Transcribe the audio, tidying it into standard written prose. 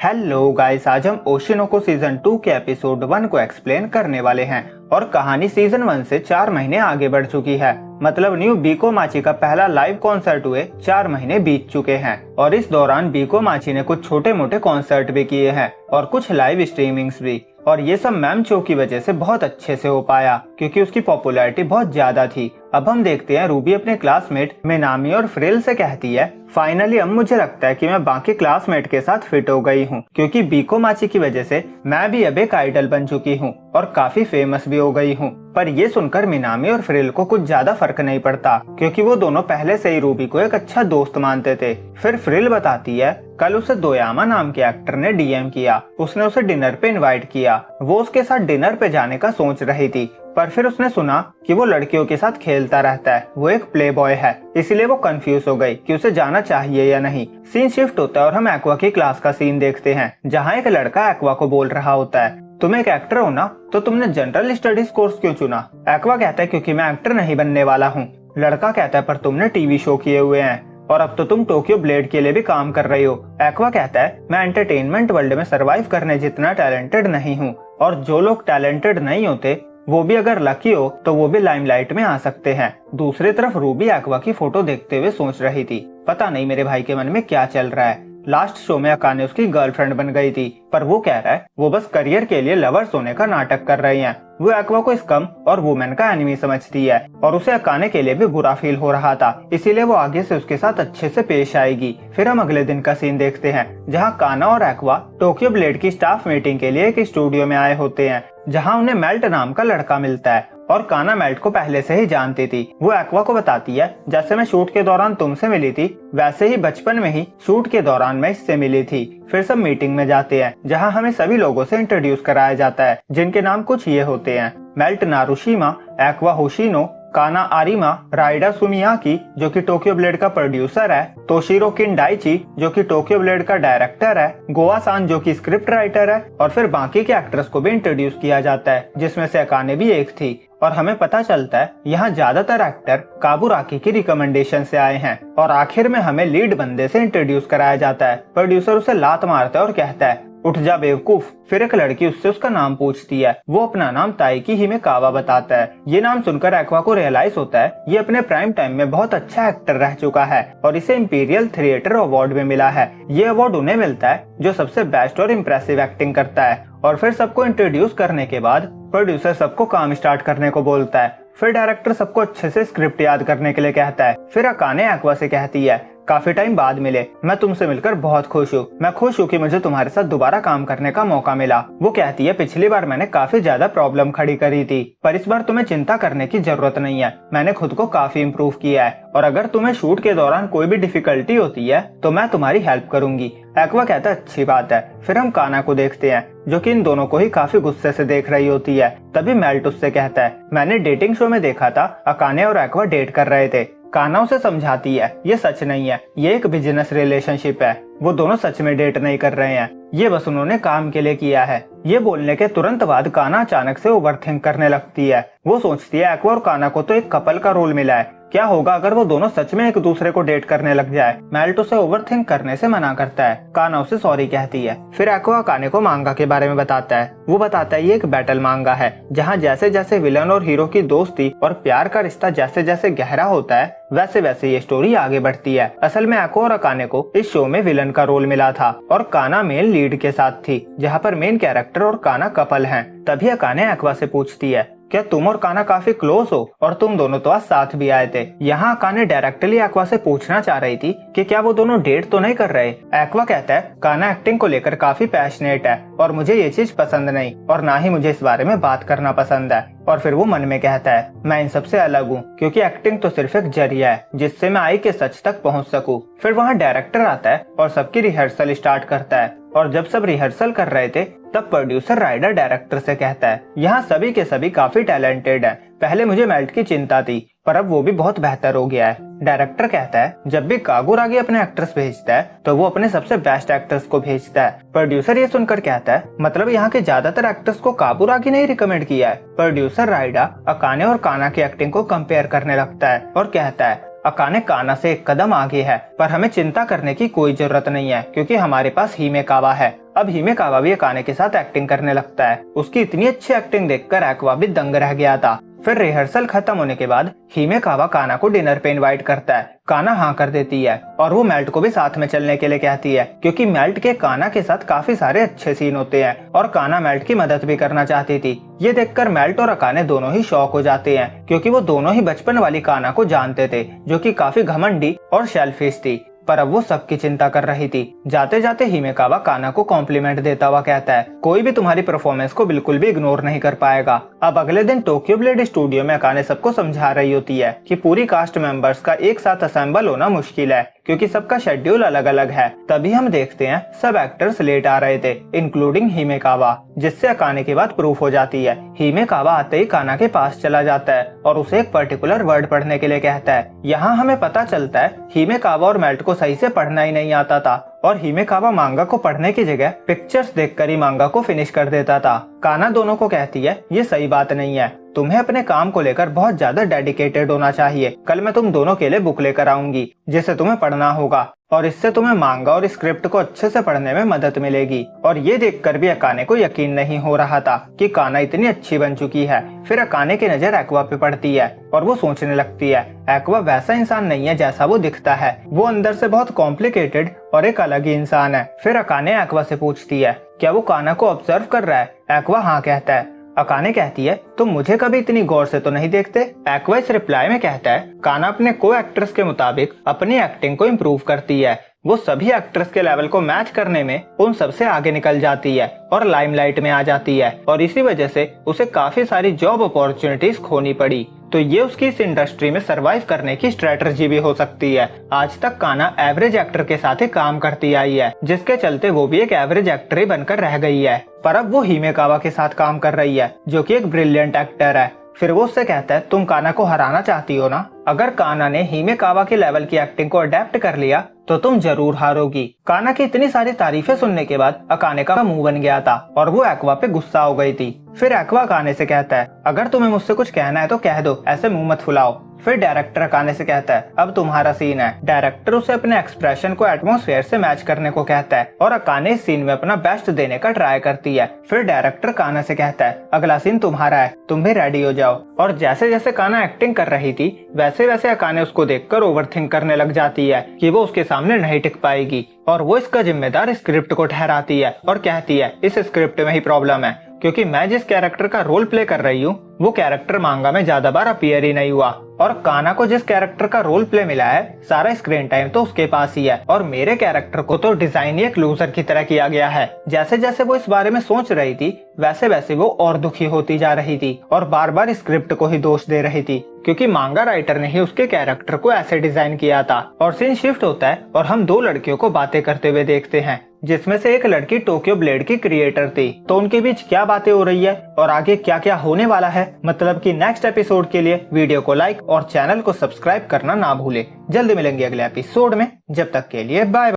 Hello guys, आज हम ओशिनोको season 2 के एपिसोड 1 को एक्सप्लेन करने वाले हैं और कहानी सीजन 1 से 4 महीने आगे बढ़ चुकी है। मतलब न्यू बीको माची का पहला लाइव कॉन्सर्ट हुए 4 महीने बीत चुके हैं और इस दौरान बीको माची ने कुछ छोटे मोटे कॉन्सर्ट भी किए हैं और कुछ लाइव स्ट्रीमिंग्स भी। और ये सब मैम चो की वजह से बहुत अच्छे से हो पाया क्योंकि उसकी पॉपुलैरिटी बहुत ज्यादा थी। अब हम देखते हैं रूबी अपने क्लासमेट मिनामी और फ्रिल से कहती है, फाइनली अब मुझे लगता है कि मैं बाकी क्लासमेट के साथ फिट हो गई हूँ क्योंकि बीको माची की वजह से मैं भी अब एक आइडल बन चुकी हूँ और काफी फेमस भी हो गई हूँ। पर ये सुनकर मिनामी और फ्रिल को कुछ ज्यादा फर्क नहीं पड़ता क्योंकि वो दोनों पहले से ही रूबी को एक अच्छा दोस्त मानते थे। फिर फ्रिल बताती है, कल उसे दोयामा नाम के एक्टर ने डीएम किया, उसने उसे डिनर पे इनवाइट किया। वो उसके साथ डिनर पे जाने का सोच रही थी पर फिर उसने सुना कि वो लड़कियों के साथ खेलता रहता है, वो एक प्ले बॉय है, इसलिए वो कंफ्यूज हो गई कि उसे जाना चाहिए या नहीं। सीन शिफ्ट होता है और हम एक्वा की क्लास का सीन देखते हैं जहाँ एक लड़का एक्वा को बोल रहा होता है, तुम एक एक्टर हो ना, तो तुमने जनरल स्टडीज कोर्स क्यों चुना? एक्वा कहता है क्योंकि मैं एक्टर नहीं बनने वाला हूँ। लड़का कहता है पर तुमने टीवी शो किए हुए हैं और अब तो तुम टोक्यो ब्लेड के लिए भी काम कर रही हो। एक्वा कहता है मैं एंटरटेनमेंट वर्ल्ड में सरवाइव करने जितना टैलेंटेड नहीं हूँ और जो लोग टैलेंटेड नहीं होते वो भी अगर लकी हो तो वो भी लाइमलाइट में आ सकते हैं। दूसरी तरफ रूबी एक्वा की फोटो देखते हुए सोच रही थी, पता नहीं मेरे भाई के मन में क्या चल रहा है। लास्ट शो में अकाने उसकी गर्लफ्रेंड बन गई थी पर वो कह रहा है वो बस करियर के लिए लवर्स होने का नाटक कर रही हैं। वो एक्वा को स्कम और वुमेन का एनिमी समझती है और उसे अकाने के लिए भी बुरा फील हो रहा था, इसीलिए वो आगे से उसके साथ अच्छे से पेश आएगी। फिर हम अगले दिन का सीन देखते हैं जहाँ काना और एक्वा टोक्यो ब्लेड की स्टाफ मीटिंग के लिए एक स्टूडियो में आए होते हैं जहाँ उन्हें मेल्ट नाम का लड़का मिलता है और काना मेल्ट को पहले से ही जानती थी। वो एक्वा को बताती है, जैसे मैं शूट के दौरान तुमसे मिली थी वैसे ही बचपन में ही शूट के दौरान मैं इससे मिली थी। फिर सब मीटिंग में जाते हैं जहां हमें सभी लोगों से इंट्रोड्यूस कराया जाता है जिनके नाम कुछ ये होते हैं, मेल्ट नारुशिमा, एक्वा होशिनो, काना आरिमा, राइडा सुमियाकी जो कि टोक्यो ब्लेड का प्रोड्यूसर है, तोशिरो किंडाइची जो कि टोक्यो ब्लेड का डायरेक्टर है, गोवा सान जो कि स्क्रिप्ट राइटर है और फिर बाकी के एक्टर्स को भी इंट्रोड्यूस किया जाता है जिसमें से अकाने भी एक थी। और हमें पता चलता है यहाँ ज्यादातर एक्टर काबुराकी की रिकमेंडेशन से आए हैं और आखिर में हमें लीड बंदे से इंट्रोड्यूस कराया जाता है। प्रोड्यूसर उसे लात मारता है और कहता है, उठ जा बेवकूफ। फिर एक लड़की उससे उसका नाम पूछती है, वो अपना नाम ताइकी हिमेकावा बताता है। ये नाम सुनकर एक्वा को रियलाइज होता है ये अपने प्राइम टाइम में बहुत अच्छा एक्टर रह चुका है और इसे इंपीरियल थिएटर अवार्ड में मिला है। ये अवार्ड उन्हें मिलता है जो सबसे बेस्ट और इम्प्रेसिव एक्टिंग करता है। और फिर सबको इंट्रोड्यूस करने के बाद प्रोड्यूसर सबको काम स्टार्ट करने को बोलता है। फिर डायरेक्टर सबको अच्छे से स्क्रिप्ट याद करने के लिए कहता है। फिर अकाने एक्वा से कहती है, काफी टाइम बाद मिले, मैं तुमसे मिलकर बहुत खुश हूँ। मैं खुश हूँ कि मुझे तुम्हारे साथ दोबारा काम करने का मौका मिला। वो कहती है, पिछली बार मैंने काफी ज्यादा प्रॉब्लम खड़ी करी थी पर इस बार तुम्हें चिंता करने की जरूरत नहीं है, मैंने खुद को काफी इम्प्रूव किया है और अगर तुम्हें शूट के दौरान कोई भी डिफिकल्टी होती है तो मैं तुम्हारी हेल्प करूंगी। एक्वा कहता है, अच्छी बात है। फिर हम काना को देखते हैं जो कि इन दोनों को ही काफी गुस्से से देख रही होती है। तभी मेल्ट उससे कहता है, मैंने डेटिंग शो में देखा था अकाने और एक्वा डेट कर रहे थे। काना उसे समझाती है, ये सच नहीं है, ये एक बिजनेस रिलेशनशिप है, वो दोनों सच में डेट नहीं कर रहे हैं, ये बस उन्होंने काम के लिए किया है। ये बोलने के तुरंत बाद काना अचानक से ओवरथिंक करने लगती है। वो सोचती है एक्वा और काना को तो एक कपल का रोल मिला है, क्या होगा अगर वो दोनों सच में एक दूसरे को डेट करने लग जाए। मेल्ट उसे ओवरथिंक करने से मना करता है। काना उसे सॉरी कहती है। फिर एक्वा काने को मांगा के बारे में बताता है। वो बताता है ये एक बैटल मांगा है जहाँ जैसे जैसे विलन और हीरो की दोस्ती और प्यार का रिश्ता जैसे जैसे गहरा होता है वैसे वैसे ये स्टोरी आगे बढ़ती है। असल में एक्वा और अकाने को इस शो में विलन का रोल मिला था और काना मेन लीड के साथ थी जहाँ पर मेन कैरेक्टर और काना कपल हैं। तभी अकाने एक्वा से पूछती है, क्या तुम और काना काफी क्लोज हो और तुम दोनों तो आज साथ भी आए थे। यहाँ अकाने डायरेक्टली एक्वा से पूछना चाह रही थी कि क्या वो दोनों डेट तो नहीं कर रहे। एक्वा कहता है, काना एक्टिंग को लेकर काफी पैशनेट है और मुझे ये चीज पसंद नहीं और ना ही मुझे इस बारे में बात करना पसंद है। और फिर वो मन में कहता है, मैं इन सबसे अलग हूँ क्योंकि एक्टिंग तो सिर्फ एक जरिया है जिससे मैं आई के सच तक पहुँच सकूँ। फिर वहाँ डायरेक्टर आता है और सबकी रिहर्सल स्टार्ट करता है और जब सब रिहर्सल कर रहे थे तब प्रोड्यूसर राइडर डायरेक्टर से कहता है, यहाँ सभी के सभी काफी टैलेंटेड हैं। पहले मुझे मेल्ट की चिंता थी पर अब वो भी बहुत बेहतर हो गया है। डायरेक्टर कहता है, जब भी कागुरागी अपने एक्टर्स भेजता है तो वो अपने सबसे बेस्ट एक्टर्स को भेजता है। प्रोड्यूसर ये सुनकर कहता है, मतलब यहाँ के ज्यादातर एक्टर्स को काबुरागी नहीं रिकमेंड किया है। प्रोड्यूसर राइडा अकाने और काना की एक्टिंग को कंपेयर करने लगता है और कहता है, अकाने काना से एक कदम आगे है पर हमें चिंता करने की कोई जरूरत नहीं है क्योंकि हमारे पास हिमेकावा है। अब हिमेकावा भी अकाने के साथ एक्टिंग करने लगता है। उसकी इतनी अच्छी एक्टिंग देखकर एक्वा भी दंग रह गया था। फिर रिहर्सल खत्म होने के बाद हिमेकावा काना को डिनर पे इनवाइट करता है। काना हाँ कर देती है और वो मेल्ट को भी साथ में चलने के लिए कहती है, क्योंकि मेल्ट के काना के साथ काफी सारे अच्छे सीन होते हैं और काना मेल्ट की मदद भी करना चाहती थी। ये देखकर मेल्ट और अकाने दोनों ही शॉक हो जाते हैं, क्योंकि वो दोनों ही बचपन वाली काना को जानते थे, जो कि काफी घमंडी और सेल्फिश थी। पर अब वो सबकी चिंता कर रही थी। जाते जाते हिमेकावा काना को कॉम्प्लीमेंट देता हुआ कहता है, कोई भी तुम्हारी परफॉर्मेंस को बिल्कुल भी इग्नोर नहीं कर पाएगा। अब अगले दिन टोक्यो ब्लेड स्टूडियो में अकाने सबको समझा रही होती है कि पूरी कास्ट मेंबर्स का एक साथ असेंबल होना मुश्किल है, क्योंकि सबका शेड्यूल अलग अलग है। तभी हम देखते हैं सब एक्टर्स लेट आ रहे थे, इंक्लूडिंग हिमेकावा, जिससे अकाने की बात प्रूफ हो जाती है। हिमेकावा आते ही काना के पास चला जाता है और उसे एक पर्टिकुलर वर्ड पढ़ने के लिए कहता है। यहाँ हमें पता चलता है हिमेकावा और मेल्ट को सही से पढ़ना ही नहीं आता था और हिमेकावा मांगा को पढ़ने की जगह पिक्चर्स देखकर ही मांगा को फिनिश कर देता था। काना दोनों को कहती है, ये सही बात नहीं है, तुम्हें अपने काम को लेकर बहुत ज्यादा डेडिकेटेड होना चाहिए। कल मैं तुम दोनों के लिए बुक लेकर आऊंगी जिसे तुम्हें पढ़ना होगा और इससे तुम्हें मांगा और स्क्रिप्ट को अच्छे से पढ़ने में मदद मिलेगी। और ये देखकर भी अकाने को यकीन नहीं हो रहा था कि काना इतनी अच्छी बन चुकी है। फिर अकाने की नजर एक्वा पे पड़ती है और वो सोचने लगती है, एक्वा वैसा इंसान नहीं है जैसा वो दिखता है, वो अंदर से बहुत कॉम्प्लिकेटेड और एक अलग ही इंसान है। फिर अकाने एक्वा से पूछती है, क्या वो काना को ऑब्जर्व कर रहा है? एक्वा हाँ कहता है। अकाने कहती है, तुम मुझे कभी इतनी गौर से तो नहीं देखते? एक्वा इस रिप्लाई में कहता है, काना अपने को एक्टर्स के मुताबिक अपनी एक्टिंग को इम्प्रूव करती है। वो सभी एक्टर्स के लेवल को मैच करने में उन सबसे आगे निकल जाती है और लाइमलाइट में आ जाती है, और इसी वजह से उसे काफी सारी जॉब अपॉर्चुनिटीज खोनी पड़ी। तो ये उसकी इस इंडस्ट्री में सरवाइव करने की स्ट्रेटजी भी हो सकती है। आज तक काना एवरेज एक्टर के साथ ही काम करती आई है, जिसके चलते वो भी एक एवरेज एक्टर ही बनकर रह गई है। पर अब वो हिमेकावा के साथ काम कर रही है, जो कि एक ब्रिलियंट एक्टर है। फिर वो उससे कहता है, तुम काना को हराना चाहती हो ना? अगर काना ने हिमेकावा के लेवल की एक्टिंग को अडेप्ट कर लिया तो तुम जरूर हारोगी। काना की इतनी सारी तारीफें सुनने के बाद अकाने का मुंह बन गया था और वो एक्वा पे गुस्सा हो गई थी। फिर एक्वा अकाने से कहता है, अगर तुम्हें मुझसे कुछ कहना है तो कह दो, ऐसे मुंह मत फुलाओ। फिर डायरेक्टर अकाने से कहता है, अब तुम्हारा सीन है। डायरेक्टर उसे अपने एक्सप्रेशन को एटमॉस्फेयर से मैच करने को कहता है और अकाने इस सीन में अपना बेस्ट देने का ट्राई करती है। फिर डायरेक्टर काना से कहता है, अगला सीन तुम्हारा है, तुम भी रेडी हो जाओ। और जैसे जैसे काना एक्टिंग कर रही थी वैसे वैसे अकाने उसको देखकर ओवरथिंक करने लग जाती है कि वो उसके सामने नहीं टिक पाएगी, और वो इसका जिम्मेदार स्क्रिप्ट को ठहराती है और कहती है, इस स्क्रिप्ट में ही प्रॉब्लम है, क्योंकि मैं जिस कैरेक्टर का रोल प्ले कर रही हूँ वो कैरेक्टर मांगा में ज्यादा बार अपीयर ही नहीं हुआ, और काना को जिस कैरेक्टर का रोल प्ले मिला है सारा स्क्रीन टाइम तो उसके पास ही है, और मेरे कैरेक्टर को तो डिजाइन ही एक लूजर की तरह किया गया है। जैसे जैसे वो इस बारे में सोच रही थी वैसे वैसे वो और दुखी होती जा रही थी और बार बार स्क्रिप्ट को ही दोष दे रही थी, क्योंकि मांगा राइटर ने ही उसके कैरेक्टर को ऐसे डिजाइन किया था। और सीन शिफ्ट होता है और हम दो लड़कियों को बातें करते हुए देखते हैं, जिसमें से एक लड़की टोक्यो ब्लेड की क्रिएटर थी। तो उनके बीच क्या बातें हो रही है और आगे क्या क्या होने वाला है, मतलब कि नेक्स्ट एपिसोड के लिए वीडियो को लाइक और चैनल को सब्सक्राइब करना ना भूले। जल्दी मिलेंगे अगले एपिसोड में, जब तक के लिए बाय।